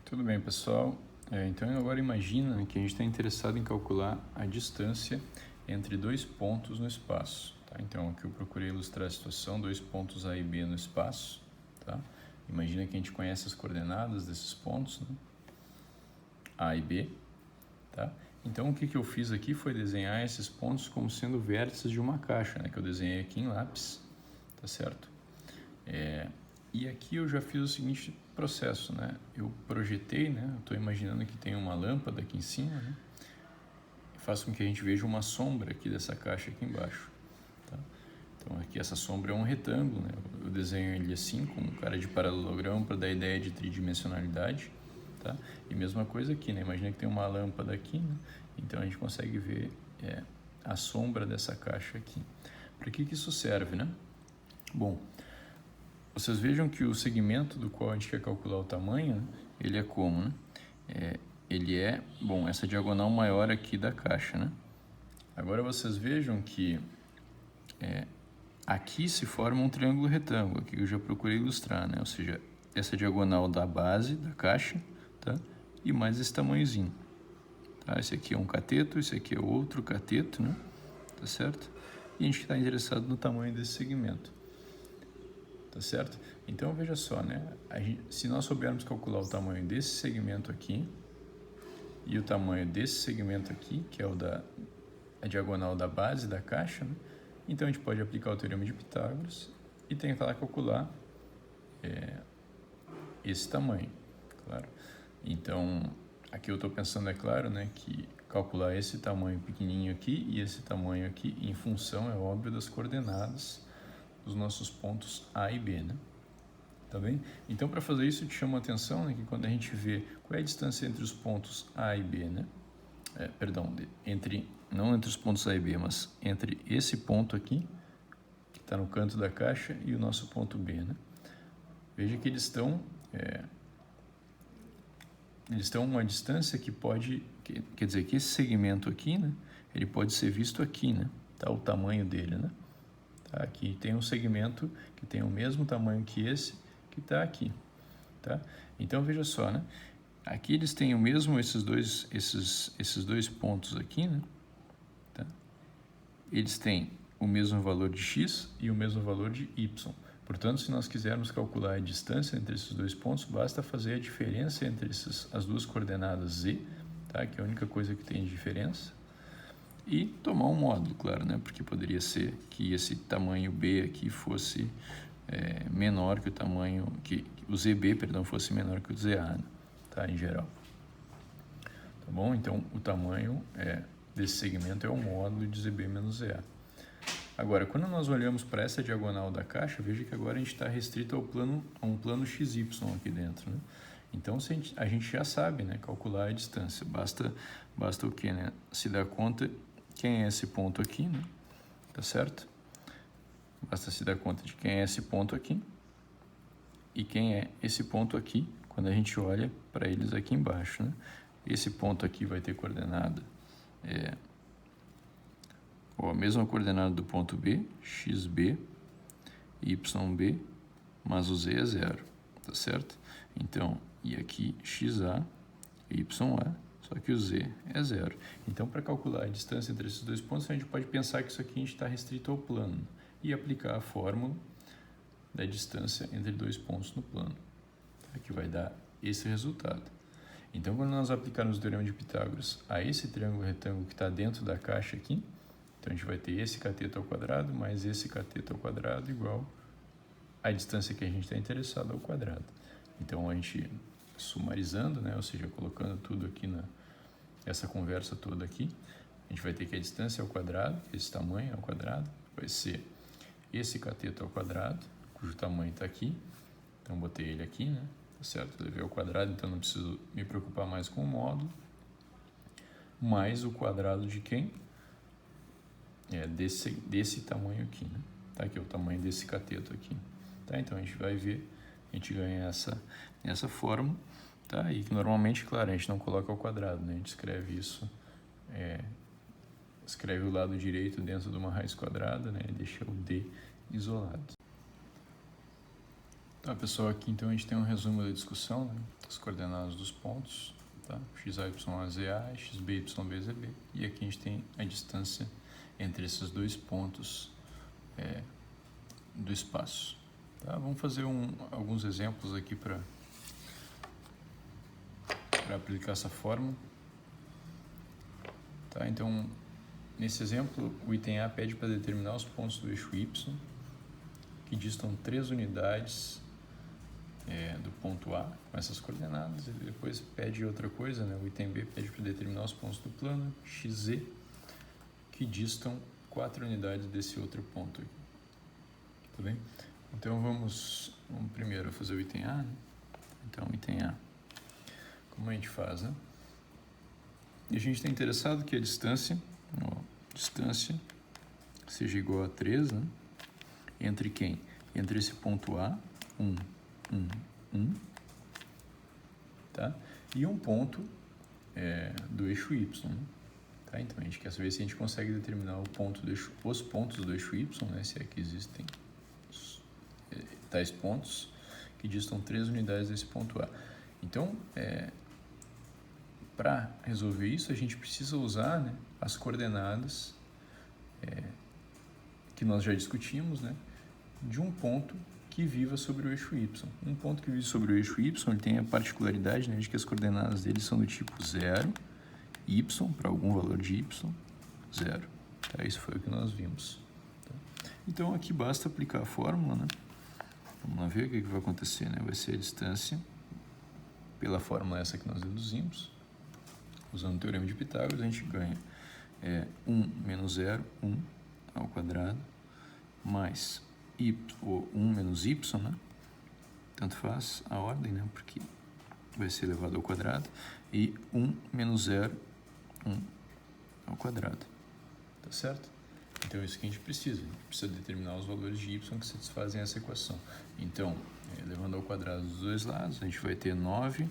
Tudo bem, pessoal. Então agora imagina que a gente está interessado em calcular a distância entre dois pontos no espaço. Tá? Então aqui eu procurei ilustrar a situação, dois pontos A e B no espaço. Tá? Imagina que a gente conhece as coordenadas desses pontos, né? A e B. Tá? Então o que eu fiz aqui foi desenhar esses pontos como sendo vértices de uma caixa, né? Que eu desenhei aqui em lápis, tá certo? E aqui eu já fiz o seguinte processo, né? Eu projetei, né? Eu estou imaginando que tem uma lâmpada aqui em cima, né? E faço com que a gente veja uma sombra aqui dessa caixa aqui embaixo, tá? Então aqui essa sombra é um retângulo, né? Eu desenho ele assim, com cara de paralelogramo para dar a ideia de tridimensionalidade, tá? E mesma coisa aqui, né? Imagina que tem uma lâmpada aqui, né? Então a gente consegue ver a sombra dessa caixa aqui. Para que isso serve, né? Bom, vocês vejam que o segmento do qual a gente quer calcular o tamanho, né, ele é como, né? Ele é, bom, essa diagonal maior aqui da caixa, né? Agora vocês vejam que aqui se forma um triângulo retângulo, aqui eu já procurei ilustrar, né? Ou seja, essa diagonal da base da caixa, tá? E mais esse tamanhozinho, tá? Esse aqui é um cateto, esse aqui é outro cateto, né? Tá certo? E a gente está interessado no tamanho desse segmento. Tá certo? Então veja só, né? Se nós soubermos calcular o tamanho desse segmento aqui e o tamanho desse segmento aqui, que é a diagonal da base da caixa, né? Então a gente pode aplicar o teorema de Pitágoras e tentar calcular esse tamanho, claro. Então aqui eu estou pensando, é claro, né, que calcular esse tamanho pequenininho aqui e esse tamanho aqui em função, é óbvio, das coordenadas dos nossos pontos A e B, né? Tá bem? Então, para fazer isso, eu te chamo a atenção, né, que quando a gente vê qual é a distância entre os pontos A e B, né? Não entre os pontos A e B, mas entre esse ponto aqui, que está no canto da caixa, e o nosso ponto B, né? Veja que eles estão uma distância que pode, quer dizer que esse segmento aqui, né? Ele pode ser visto aqui, né? Tá o tamanho dele, né? Tá? Aqui tem um segmento que tem o mesmo tamanho que esse, que está aqui, tá? Então veja só, né? Aqui eles têm o mesmo, esses dois pontos aqui, né? Tá? Eles têm o mesmo valor de x e o mesmo valor de y. Portanto, se nós quisermos calcular a distância entre esses dois pontos, basta fazer a diferença entre as duas coordenadas z, tá? Que é a única coisa que tem de diferença, e tomar um módulo, claro, né? Porque poderia ser que esse tamanho b aqui fosse menor que o tamanho, que o ZB, perdão, fosse menor que o ZA, né? Tá, em geral. Tá bom? Então, o tamanho desse segmento é o módulo de ZB menos ZA. Agora, quando nós olhamos para essa diagonal da caixa, veja que agora a gente está restrito a um plano XY aqui dentro, né? Então, a gente já sabe, né, calcular a distância. Basta o quê, né? Se dar conta quem é esse ponto aqui, né? Tá certo? Basta se dar conta de quem é esse ponto aqui e quem é esse ponto aqui, quando a gente olha para eles aqui embaixo, né? Esse ponto aqui vai ter coordenada, a mesma coordenada do ponto B, xb, yb, mas o z é zero, tá certo? Então, e aqui xa, ya, só que o z é zero. Então, para calcular a distância entre esses dois pontos, a gente pode pensar que isso aqui a gente está restrito ao plano e aplicar a fórmula da distância entre dois pontos no plano, tá? Que vai dar esse resultado. Então, quando nós aplicarmos o teorema de Pitágoras a esse triângulo retângulo que está dentro da caixa aqui, então a gente vai ter esse cateto ao quadrado mais esse cateto ao quadrado igual a distância que a gente está interessado ao quadrado. Então, a gente sumarizando, né, ou seja, colocando tudo aqui essa conversa toda aqui, a gente vai ter que a distância ao quadrado, esse tamanho ao quadrado, vai ser esse cateto ao quadrado, cujo tamanho está aqui, então botei ele aqui, né, tá certo? Levei ao quadrado, então não preciso me preocupar mais com o módulo, mais o quadrado de quem? Desse tamanho aqui, né? Tá? Que é o tamanho desse cateto aqui. Tá? Então a gente vai ver, a gente ganha essa forma, tá? E que normalmente, claro, a gente não coloca ao quadrado, né? A gente escreve isso, escreve o lado direito dentro de uma raiz quadrada, né? E deixa o d isolado. Tá, pessoal, aqui então a gente tem um resumo da discussão, né? As coordenadas dos pontos, tá? X, A, Y, A, Z, A, X, B, Y, B, Z, B. E aqui a gente tem a distância entre esses dois pontos do espaço. Tá? Vamos fazer alguns exemplos aqui para aplicar essa fórmula. Tá? Então, nesse exemplo, o item A pede para determinar os pontos do eixo Y, que distam 3 unidades do ponto A, com essas coordenadas, e depois pede outra coisa, né? O item B pede para determinar os pontos do plano XZ, que distam 4 unidades desse outro ponto aqui. Tudo bem? Então, vamos primeiro fazer o item A, né? Então, item A, como a gente faz, né? E a gente está interessado que a distância seja igual a 3, né? Entre quem? Entre esse ponto A, 1, tá? E um ponto do eixo Y, né? Tá? Então, a gente quer saber se a gente consegue determinar os pontos do eixo Y, né? Se é que existem tais pontos que distam 3 unidades desse ponto A. Então, para resolver isso, a gente precisa usar, né, as coordenadas que nós já discutimos, né, de um ponto que viva sobre o eixo Y. Um ponto que vive sobre o eixo Y, ele tem a particularidade, né, de que as coordenadas dele são do tipo 0, y, para algum valor de y, 0. Tá? Isso foi o que nós vimos. Tá? Então, aqui basta aplicar a fórmula, né? Vamos lá ver o que vai acontecer, né? Vai ser a distância, pela fórmula essa que nós deduzimos, usando o teorema de Pitágoras, a gente ganha 1 menos 0, 1 ao quadrado, mais ou 1 menos y, né? Tanto faz a ordem, né? Porque vai ser elevado ao quadrado, e 1 menos 0, 1 ao quadrado. Tá certo? Então, é isso que a gente precisa determinar os valores de y que satisfazem essa equação. Então, elevando ao quadrado dos dois lados, a gente vai ter 9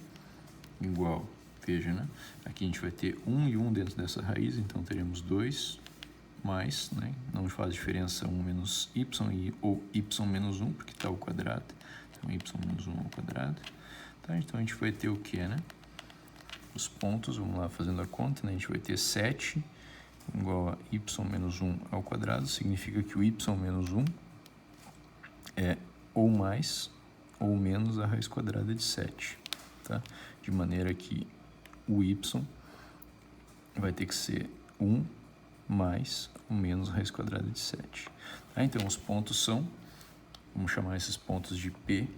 igual, veja, né? Aqui a gente vai ter 1 e 1 dentro dessa raiz, então teremos 2 mais, né? Não faz diferença 1 menos y ou y menos 1, porque está ao quadrado. Então, y menos 1 ao quadrado. Tá? Então, a gente vai ter o que, né? Os pontos, vamos lá fazendo a conta, né? A gente vai ter 7 igual a y menos 1 ao quadrado, significa que o y menos 1 é ou mais ou menos a raiz quadrada de 7, tá? De maneira que o y vai ter que ser 1 mais ou menos a raiz quadrada de 7. Tá? Então, os pontos são, vamos chamar esses pontos de P1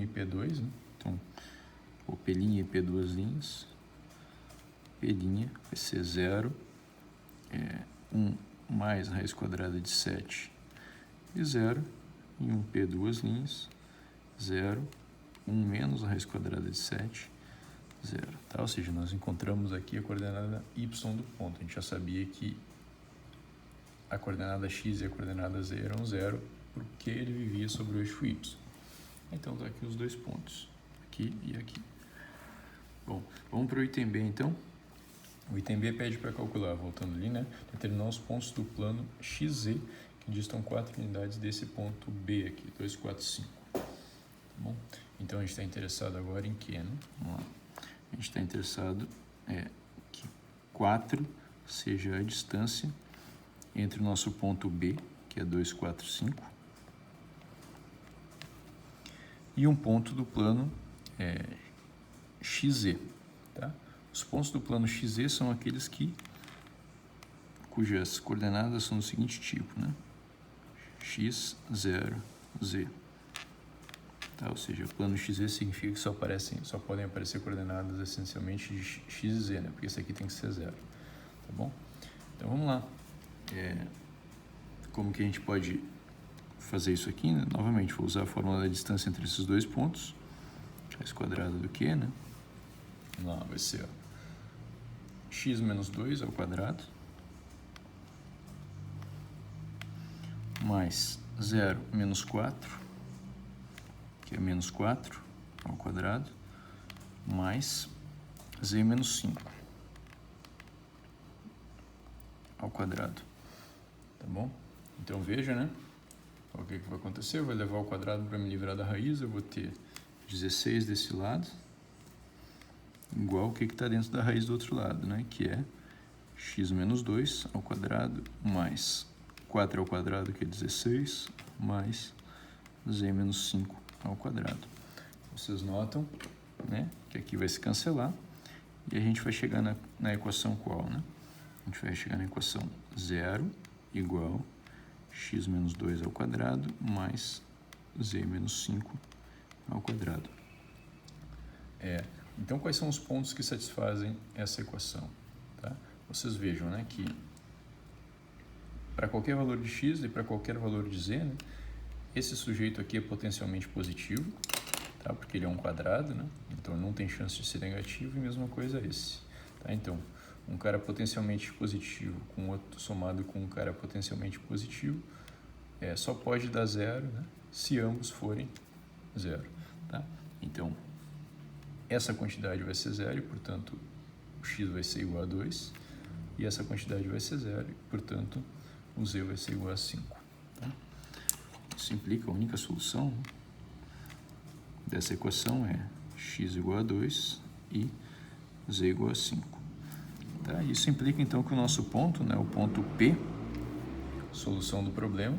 e P2, né? Então, o P' e P2 linhas, P' vai ser 0, 1 mais a raiz quadrada de 7 e 0, e um P duas linhas, 0, 1 menos a raiz quadrada de 7, 0. Tá? Ou seja, nós encontramos aqui a coordenada y do ponto. A gente já sabia que a coordenada x e a coordenada z eram 0, porque ele vivia sobre o eixo y. Então, está aqui os dois pontos, aqui e aqui. Bom, vamos para o item B, então. O item B pede para calcular, voltando ali, né? Determinar os pontos do plano XZ, que distam 4 unidades desse ponto B aqui, 2, 4, 5. Tá bom? Então, a gente está interessado agora em quê, né? Vamos lá. A gente está interessado que 4 seja a distância entre o nosso ponto B, que é 2, 4, 5, e um ponto do plano XZ, tá? Os pontos do plano XZ são aqueles cujas coordenadas são do seguinte tipo, né? X, 0, Z. Tá? Ou seja, o plano XZ significa que só podem aparecer coordenadas essencialmente de X e Z, né? Porque esse aqui tem que ser 0. Tá bom? Então, vamos lá. Como que a gente pode fazer isso aqui, né? Novamente, vou usar a fórmula da distância entre esses dois pontos. Raiz quadrada do que, né? Lá vai ser x menos 2 ao quadrado, mais 0 menos 4, que é menos 4 ao quadrado, mais z menos 5 ao quadrado. Tá bom? Então, veja, né? O que vai acontecer? Eu vou levar ao quadrado para me livrar da raiz, eu vou ter 16 desse lado, igual o que está dentro da raiz do outro lado, né? Que é x menos 2 ao quadrado mais 4 ao quadrado, que é 16, mais z menos 5 ao quadrado. Vocês notam, né, que aqui vai se cancelar e a gente vai chegar na equação qual, né? A gente vai chegar na equação 0 igual x menos 2 ao quadrado mais z menos 5 ao quadrado. Então, quais são os pontos que satisfazem essa equação? Tá? Vocês vejam, né, que para qualquer valor de x e para qualquer valor de z, né, esse sujeito aqui é potencialmente positivo, tá? Porque ele é um quadrado, né? Então não tem chance de ser negativo, e mesma coisa esse. Tá? Então, um cara potencialmente positivo com outro somado com um cara potencialmente positivo só pode dar zero, né, se ambos forem zero. Tá? Então, essa quantidade vai ser zero e, portanto, o x vai ser igual a 2. E essa quantidade vai ser zero e, portanto, o z vai ser igual a 5. Tá? Isso implica a única solução dessa equação é x igual a 2 e z igual a 5. Tá? Isso implica, então, que o nosso ponto, né, o ponto P, solução do problema,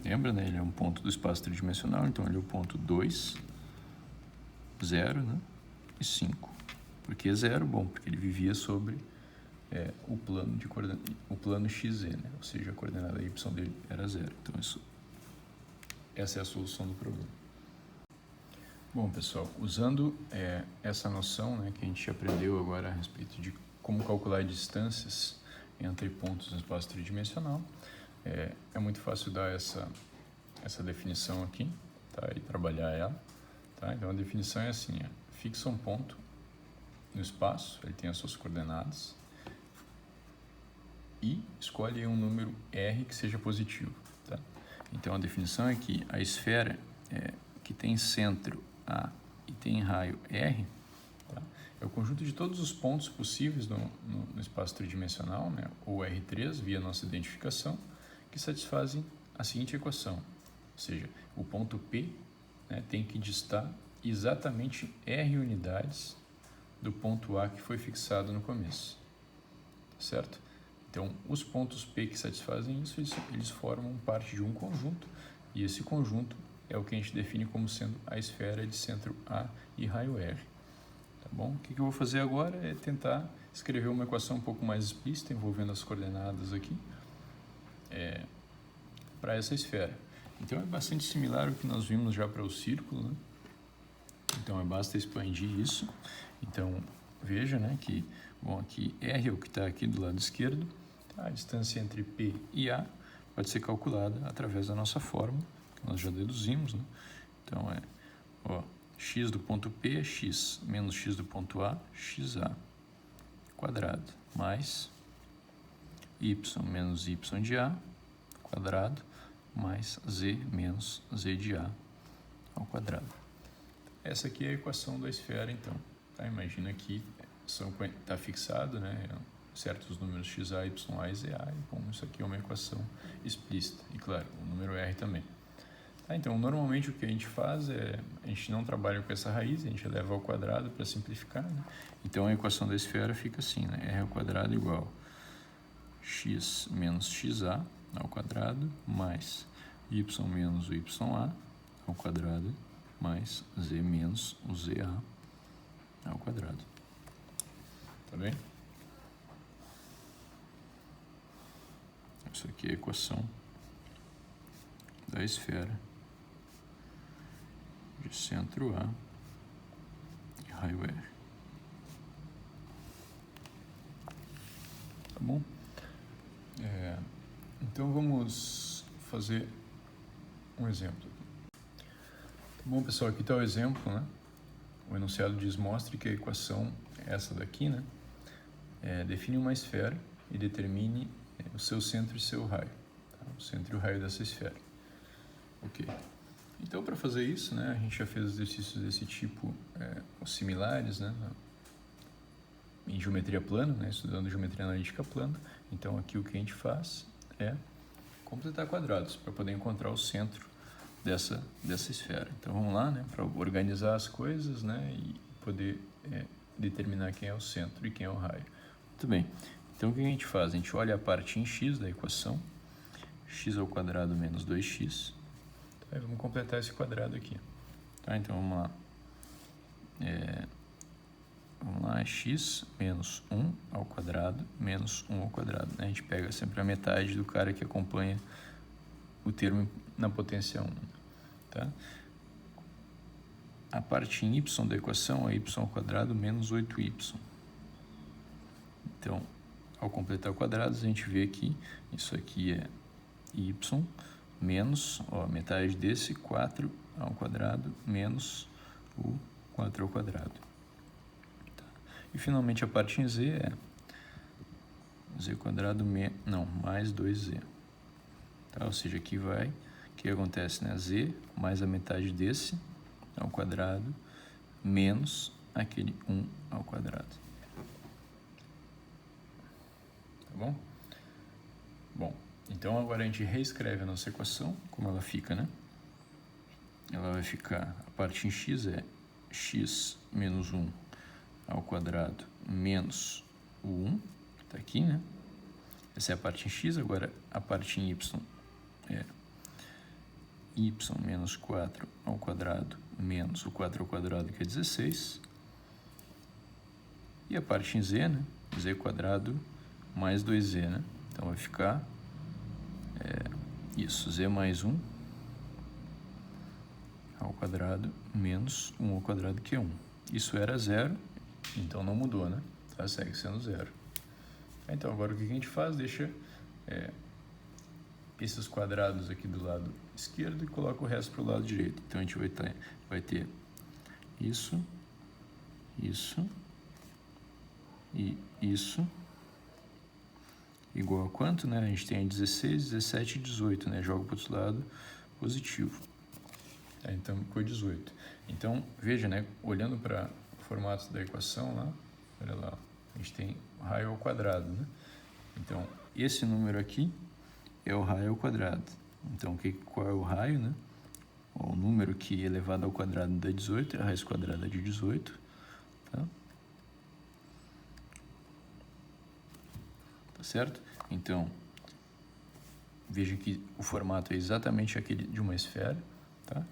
lembra, né, ele é um ponto do espaço tridimensional, então ele é o ponto 2, 0, né, e 5. Por que 0? Bom, porque ele vivia sobre o plano xz, né, ou seja, a coordenada y dele era 0. Então, essa é a solução do problema. Bom, pessoal, usando essa noção, né, que a gente aprendeu agora a respeito de como calcular distâncias entre pontos no espaço tridimensional, é muito fácil dar essa definição aqui, tá, e trabalhar ela. Tá? Então, a definição é assim, fixa um ponto no espaço, ele tem as suas coordenadas, e escolhe um número R que seja positivo. Tá? Então, a definição é que a esfera que tem centro A e tem raio R, tá, é o conjunto de todos os pontos possíveis no espaço tridimensional, né, ou R3, via nossa identificação, que satisfazem a seguinte equação. Ou seja, o ponto P, né, tem que distar exatamente R unidades do ponto A que foi fixado no começo. Certo? Então, os pontos P que satisfazem isso, eles formam parte de um conjunto, e esse conjunto é o que a gente define como sendo a esfera de centro A e raio R. Tá bom? O que eu vou fazer agora é tentar escrever uma equação um pouco mais explícita, envolvendo as coordenadas aqui, para essa esfera. Então, é bastante similar ao que nós vimos já para o círculo, né? Então, basta expandir isso. Então, veja, né, que, bom, aqui R é o que está aqui do lado esquerdo, tá? A distância entre P e A pode ser calculada através da nossa fórmula, que nós já deduzimos, né? Então, x do ponto P é x menos x do ponto A, xa quadrado, mais y menos y de A quadrado, mais z menos z de A ao quadrado. Essa aqui é a equação da esfera, então. Tá? Imagina que está fixado, né, certos números xa, y, a e za. E, bom, isso aqui é uma equação explícita. E, claro, o número r também. Tá? Então, normalmente o que a gente faz a gente não trabalha com essa raiz, a gente leva ao quadrado para simplificar. Né? Então, a equação da esfera fica assim, né? R ao quadrado igual x menos xa ao quadrado, mais y menos o ya ao quadrado, mais z menos o za ao quadrado. Tá bem? Isso aqui é a equação da esfera de centro A e raio R. Tá bom? Então vamos fazer um exemplo. Bom, pessoal, aqui está o exemplo, né? O enunciado diz: mostre que a equação é essa daqui, né? Define uma esfera e determine o seu centro e seu raio. Tá? O centro e o raio dessa esfera. Ok. Então, para fazer isso, né, a gente já fez exercícios desse tipo similares, né? Em geometria plana, né? Estudando geometria analítica plana. Então, aqui o que a gente faz é completar quadrados, para poder encontrar o centro dessa esfera. Então vamos lá, né, para organizar as coisas, né, e poder determinar quem é o centro e quem é o raio. Muito bem, então o que a gente faz? A gente olha a parte em x da equação, x ao quadrado menos 2x, tá? Vamos completar esse quadrado aqui. Tá? Então vamos lá. Vamos lá, x menos 1 ao quadrado menos 1 ao quadrado. A gente pega sempre a metade do cara que acompanha o termo na potência 1. Tá? A parte em y da equação é y ao quadrado menos 8y. Então, ao completar quadrados, a gente vê que isso aqui é y menos, metade desse, 4 ao quadrado menos o 4 ao quadrado. Tá. E finalmente a parte em z é z quadrado mais 2z. Tá. Ou seja, aqui vai, o que acontece, né? Z mais a metade desse ao quadrado menos aquele 1 ao quadrado. Tá bom? Bom, então agora a gente reescreve a nossa equação, como ela fica, né? Ela vai ficar, a parte em x é x menos 1 ao quadrado menos o 1, tá aqui, né? Essa é a parte em x, agora a parte em y é y menos 4 ao quadrado menos o 4 ao quadrado, que é 16. E a parte em z, né? Z quadrado mais 2z, né? Então vai ficar isso, z mais 1 ao quadrado menos 1 ao quadrado, que é 1. Isso era 0, então não mudou, né? Tá, segue sendo 0. Então agora o que a gente faz? Deixa esses quadrados aqui do lado esquerdo e coloca o resto para o lado direito. Então a gente vai ter isso, isso e isso igual a quanto, né? A gente tem 16, 17 e 18, né? Joga para o outro lado positivo. Então ficou 18. Então veja, né? Olhando para o formato da equação lá, olha lá, a gente tem raio ao quadrado, né? Então esse número aqui é o raio ao quadrado. Então qual é o raio, né? O número que elevado ao quadrado dá 18 é a raiz quadrada de 18, tá? Tá certo? Então, veja que o formato é exatamente aquele de uma esfera, tá?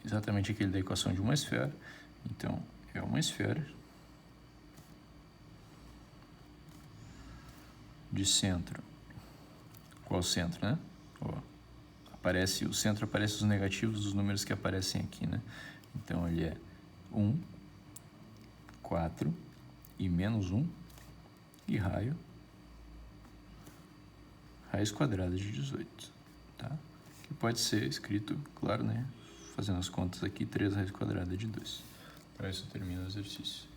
Exatamente aquele da equação de uma esfera. Então, é uma esfera de centro. Qual o centro, né? O centro aparece os negativos dos números que aparecem aqui, né? Então, ele é 1, 4 e menos 1 e raiz quadrada de 18, tá? Que pode ser escrito, claro, né? Fazendo as contas aqui, 3 raiz quadrada de 2. Então, isso termina o exercício.